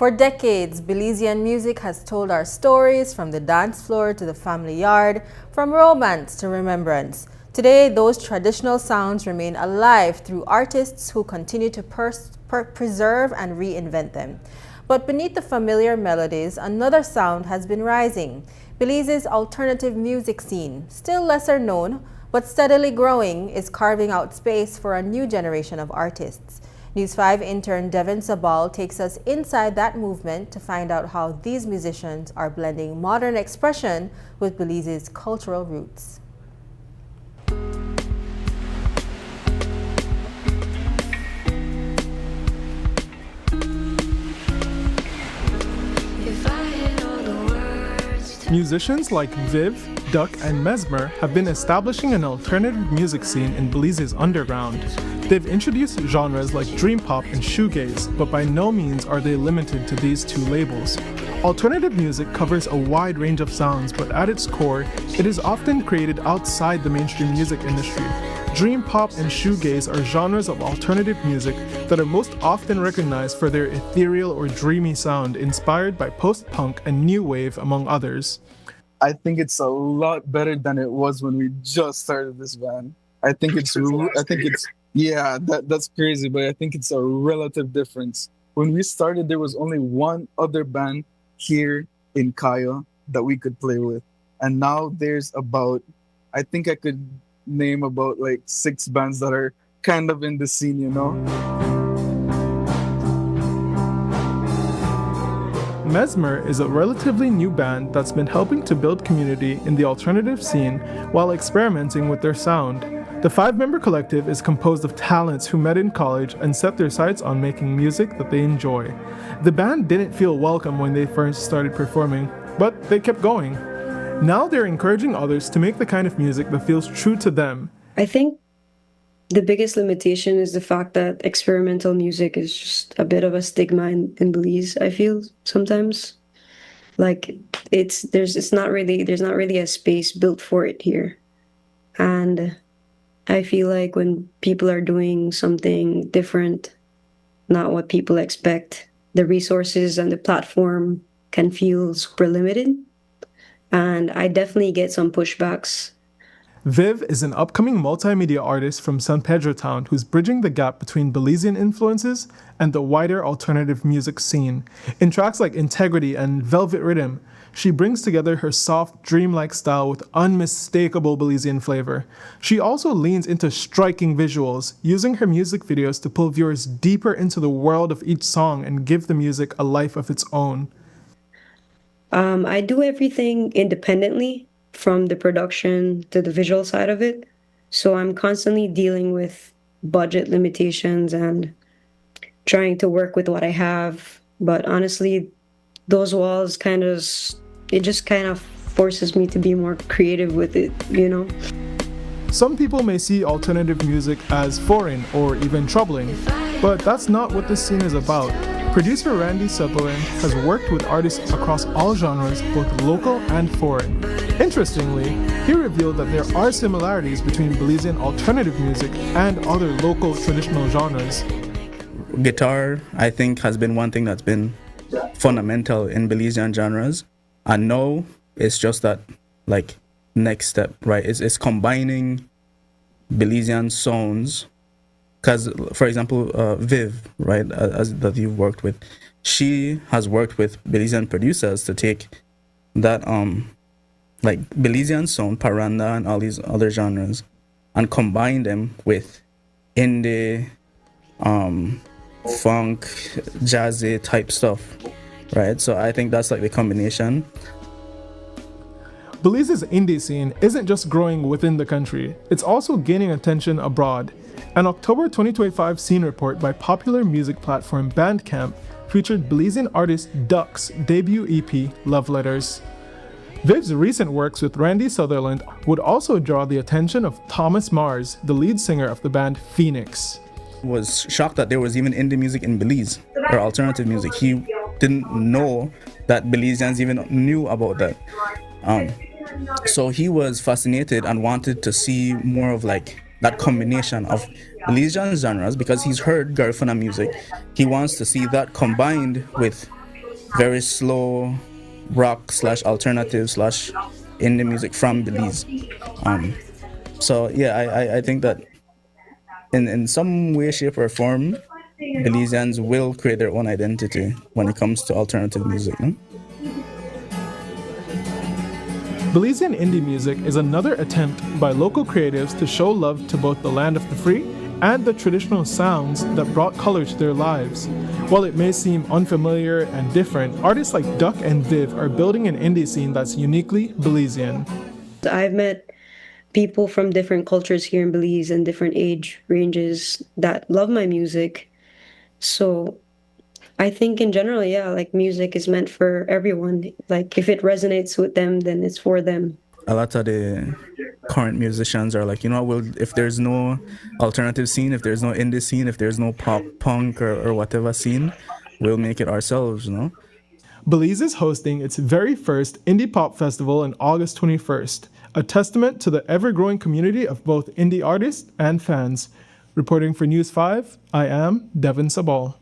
For decades, Belizean music has told our stories from the dance floor to the family yard, from romance to remembrance. Today, those traditional sounds remain alive through artists who continue to preserve and reinvent them. But beneath the familiar melodies, another sound has been rising. Belize's alternative music scene, still lesser known, but steadily growing, is carving out space for a new generation of artists. News 5 intern Devin Sabal takes us inside that movement to find out how these musicians are blending modern expression with Belize's cultural roots. Musicians like Viv, Duck, and Mesmer have been establishing an alternative music scene in Belize's underground. They've introduced genres like dream pop and shoegaze, but by no means are they limited to these two labels. Alternative music covers a wide range of sounds, but at its core, it is often created outside the mainstream music industry. Dream pop and shoegaze are genres of alternative music that are most often recognized for their ethereal or dreamy sound, inspired by post-punk and new wave, among others. I think it's a lot better than it was when we just started this band. That's crazy, but I think it's a relative difference. When we started, there was only one other band here in Kaya that we could play with. And now there's I think I could name about like 6 bands that are kind of in the scene, you know? Mesmer is a relatively new band that's been helping to build community in the alternative scene while experimenting with their sound. The 5-member collective is composed of talents who met in college and set their sights on making music that they enjoy. The band didn't feel welcome when they first started performing, but they kept going. Now they're encouraging others to make the kind of music that feels true to them. I think the biggest limitation is the fact that experimental music is just a bit of a stigma in Belize, I feel sometimes. Like there's not really a space built for it here. And I feel like when people are doing something different, not what people expect, the resources and the platform can feel super limited. And I definitely get some pushbacks. Viv is an upcoming multimedia artist from San Pedro town who's bridging the gap between Belizean influences and the wider alternative music scene. In tracks like Integrity and Velvet Rhythm, she brings together her soft, dreamlike style with unmistakable Belizean flavor. She also leans into striking visuals, using her music videos to pull viewers deeper into the world of each song and give the music a life of its own. I do everything independently, from the production to the visual side of it. So I'm constantly dealing with budget limitations and trying to work with what I have. But honestly, those walls just kind of forces me to be more creative with it, you know? Some people may see alternative music as foreign or even troubling, but that's not what this scene is about. Producer Randy Sutherland has worked with artists across all genres, both local and foreign. Interestingly, he revealed that there are similarities between Belizean alternative music and other local traditional genres. Guitar, I think, has been one thing that's been fundamental in Belizean genres. And now it's just that, like, next step, right? It's combining Belizean sounds. Because, for example, Viv, right, that you've worked with, she has worked with Belizean producers to take that, like, Belizean sound, paranda, and all these other genres, and combine them with indie, funk, jazzy type stuff, right? So I think that's like the combination. Belize's indie scene isn't just growing within the country, it's also gaining attention abroad. An October 2025 scene report by popular music platform Bandcamp featured Belizean artist Duck's debut EP, Love Letters. Viv's recent works with Randy Sutherland would also draw the attention of Thomas Mars, the lead singer of the band Phoenix. Was shocked that there was even indie music in Belize, or alternative music. He didn't know that Belizeans even knew about that. So he was fascinated and wanted to see more of like that combination of Belizean genres, because he's heard Garifuna music. He wants to see that combined with very slow rock slash alternative slash indie music from Belize. So yeah, I think that in some way, shape, or form, Belizeans will create their own identity when it comes to alternative music. No? Belizean indie music is another attempt by local creatives to show love to both the land of the free and the traditional sounds that brought color to their lives. While it may seem unfamiliar and different, artists like Duck and Viv are building an indie scene that's uniquely Belizean. I've met people from different cultures here in Belize and different age ranges that love my music. So I think in general, yeah, like music is meant for everyone. Like if it resonates with them, then it's for them. A lot of the current musicians are like, well, if there's no alternative scene, if there's no indie scene, if there's no pop punk or whatever scene, we'll make it ourselves, Belize is hosting its very first indie pop festival on August 21st, a testament to the ever-growing community of both indie artists and fans. Reporting for News 5, I am Devin Sabal.